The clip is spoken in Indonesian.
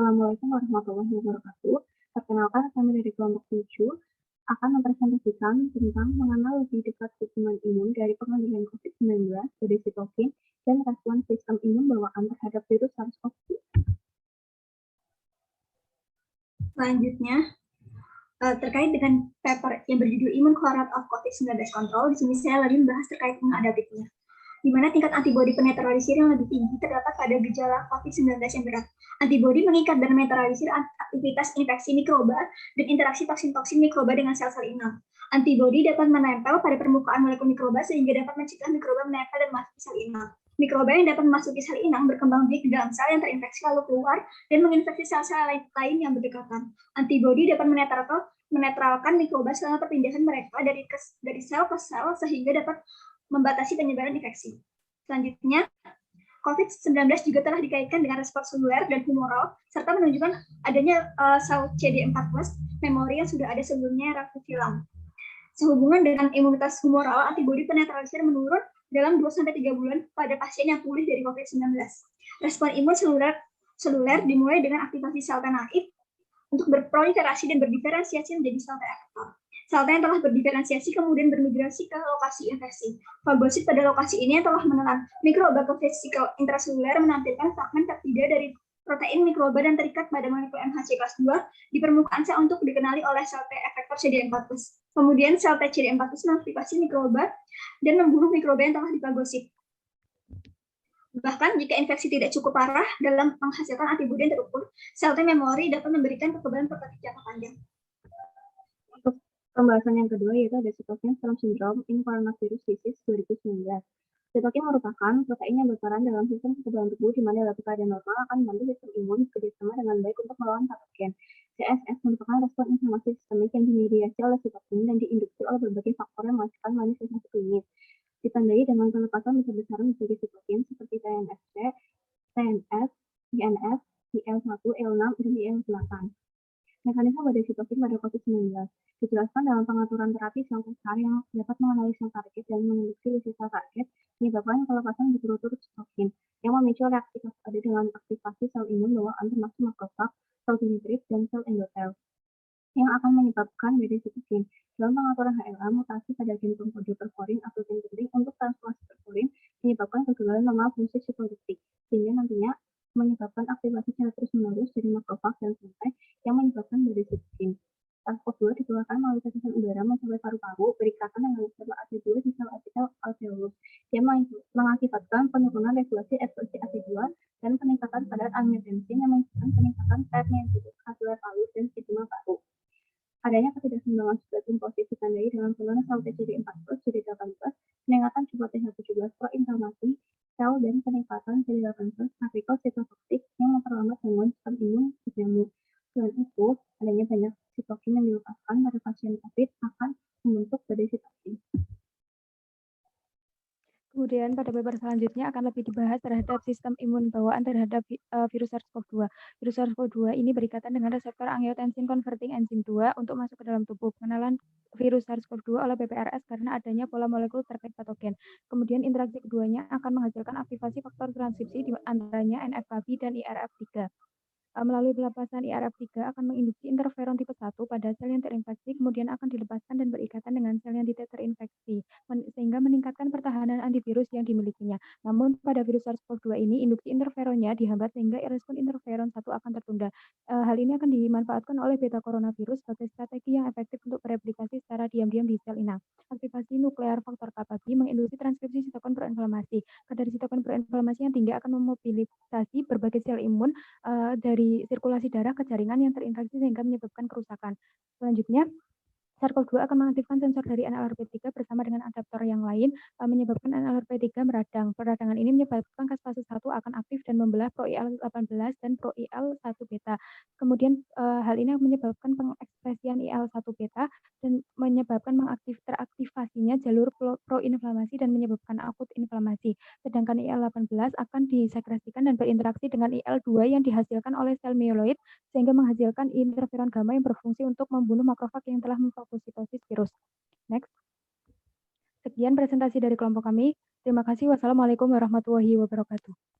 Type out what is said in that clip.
Assalamualaikum warahmatullahi wabarakatuh. Perkenalkan, kami dari kelompok 7 akan mempresentasikan tentang mengenal lebih dekat hubungan imun dari pengendalian COVID-19 dari sitokin dan respon sistem imun bawaan terhadap virus SARS-CoV-2. Selanjutnya, terkait dengan paper yang berjudul Immune Cohort of COVID-19 Control, di sini saya lagi membahas terkait menghadapinya, di mana tingkat antibodi penetralisir yang lebih tinggi terdapat pada gejala COVID-19 yang berat. Antibodi mengikat dan menetralisir aktivitas infeksi mikroba dan interaksi toksin-toksin mikroba dengan sel-sel inang. Antibodi dapat menempel pada permukaan molekul mikroba sehingga dapat mencegah mikroba menempel dan masuk ke sel inang. Mikroba yang dapat memasuki sel inang berkembang biak di dalam sel yang terinfeksi lalu keluar dan menginfeksi sel-sel lain yang berdekatan. Antibodi dapat menetralkan mikroba selama perpindahan mereka dari sel ke sel sehingga dapat membatasi penyebaran infeksi. Selanjutnya, COVID-19 juga telah dikaitkan dengan respons seluler dan humoral, serta menunjukkan adanya sel CD4+ memori yang sudah ada sebelumnya reticulam. Sehubungan dengan imunitas humoral, antibodi penetralisir menurun dalam 2-3 bulan pada pasien yang pulih dari COVID-19. Respon imun seluler dimulai dengan aktivasi sel T naif untuk berproliferasi dan berdiferensiasi menjadi sel T efektor. Sel T yang telah berdiferensiasi kemudian bermigrasi ke lokasi infeksi. Fagosit pada lokasi ini yang telah menelan mikroba ke vesikel intraseluler menampilkan fragmen peptida dari protein mikroba dan terikat pada molekul MHC kelas 2 di permukaan sel untuk dikenali oleh sel T efektor CD4+. Kemudian sel T CD4+ mengaktifasi mikroba dan membunuh mikroba yang telah difagosit. Bahkan jika infeksi tidak cukup parah dalam menghasilkan antibodi yang terukur, sel T memori dapat memberikan kekebalan protektif jangka panjang. Untuk pembahasan yang kedua yaitu ada Cytokine Storm Syndrome in Coronavirus Disease 2019. Cytokine merupakan protein yang berperan dalam sistem kekebalan tubuh di mana dalam keadaan normal akan membantu sistem imun bekerjasama dengan baik untuk melawan patogen. CSF merupakan respon inflamasi sistemik yang dimediasi oleh cytokine dan diinduksi oleh berbagai faktor yang menghasilkan manifestasi klinis. Ditandai dengan pelepasan besar-besaran berbagai sitokin seperti TNFC, TNF, INF, IL-1, IL-6, dan IL-8. Mekanisme badai sitokin pada COVID-19 dijelaskan dalam pengaturan terapi sel besar yang dapat mengenali sel target dan menginduksi lisi sel target menyebabkan pelepasan berturut-turut sitokin yang memicu reaksi pada dengan aktivasi sel imun bawaan termasuk makrofag, sel dendrit, dan sel endotel yang akan menyebabkan badai sitokin. Dalam pengaturan HLA, mutasi pada gen pengkode perforin atau gen penting untuk transformasi perforin menyebabkan kegagalan normal fungsi sitolytik, sehingga nantinya menyebabkan aktivasi secara terus-menerus dari makrofag dan sel yang menyebabkan badai sitokin. SARS-CoV-2 dikeluarkan melalui tetesan udara mencapai paru-paru berikatan dengan reseptor AC2 di sel apical alveolus yang mengakibatkan penurunan regulasi ekspresi AC2 dan peningkatan kadar angiotensin yang menyebabkan peningkatan permeabilitas kapiler paru dan stigma paru. Adanya ketidakseimbangan supratum positif ditandai dengan penurunan sel CD4+, CD18+, peningkatan jumlah TH17 proinflamasi sel dan peningkatan CD18+ partikel sitotoksik yang memperlambat gangguan sistem imun berjamur. Selain itu, adanya banyak sitokin yang dilepaskan pada pasien COVID akan membentuk badai sitokin. Kemudian pada paper selanjutnya akan lebih dibahas terhadap sistem imun bawaan terhadap virus SARS-CoV-2. Virus SARS-CoV-2 ini berikatan dengan reseptor angiotensin converting enzim 2 untuk masuk ke dalam tubuh. Pengenalan virus SARS-CoV-2 oleh PPRS karena adanya pola molekul terkait patogen. Kemudian interaksi keduanya akan menghasilkan aktivasi faktor transkripsi di antaranya NF-κB dan IRF3. Melalui pelepasan IRF3 akan menginduksi interferon tipe 1 pada sel yang terinfeksi, kemudian akan dilepaskan dan berikatan dengan sel yang tidak terinfeksi, sehingga meningkatkan pertahanan antivirus yang dimilikinya. Namun pada virus SARS-CoV-2 ini, induksi interferonnya dihambat sehingga respon interferon 1 akan tertunda. Hal ini akan dimanfaatkan oleh beta coronavirus sebagai strategi yang efektif untuk bereplikasi secara diam-diam di sel inang. Aktivasi nuklear faktor Kb menginduksi transkripsi sitokine proinflamasi. Kadar sitokine proinflamasi yang tinggi akan memobilisasi berbagai sel imun dari sirkulasi darah ke jaringan yang terinfeksi sehingga menyebabkan kerusakan. Selanjutnya, SARS-CoV-2 akan mengaktifkan sensor dari NLRP3 bersama dengan adaptor yang lain, menyebabkan NLRP3 meradang. Peradangan ini menyebabkan caspase 1 akan aktif dan membelah pro-IL-18 dan pro-IL-1 beta. Kemudian hal ini menyebabkan pengekspresian IL-1 beta dan menyebabkan teraktivasinya jalur proinflamasi dan menyebabkan akut inflamasi. Sedangkan IL-18 akan disekresikan dan berinteraksi dengan IL-2 yang dihasilkan oleh sel mieloid sehingga menghasilkan interferon gamma yang berfungsi untuk membunuh makrofag yang telah memfagositosis virus. Next. Sekian presentasi dari kelompok kami. Terima kasih. Wassalamualaikum warahmatullahi wabarakatuh.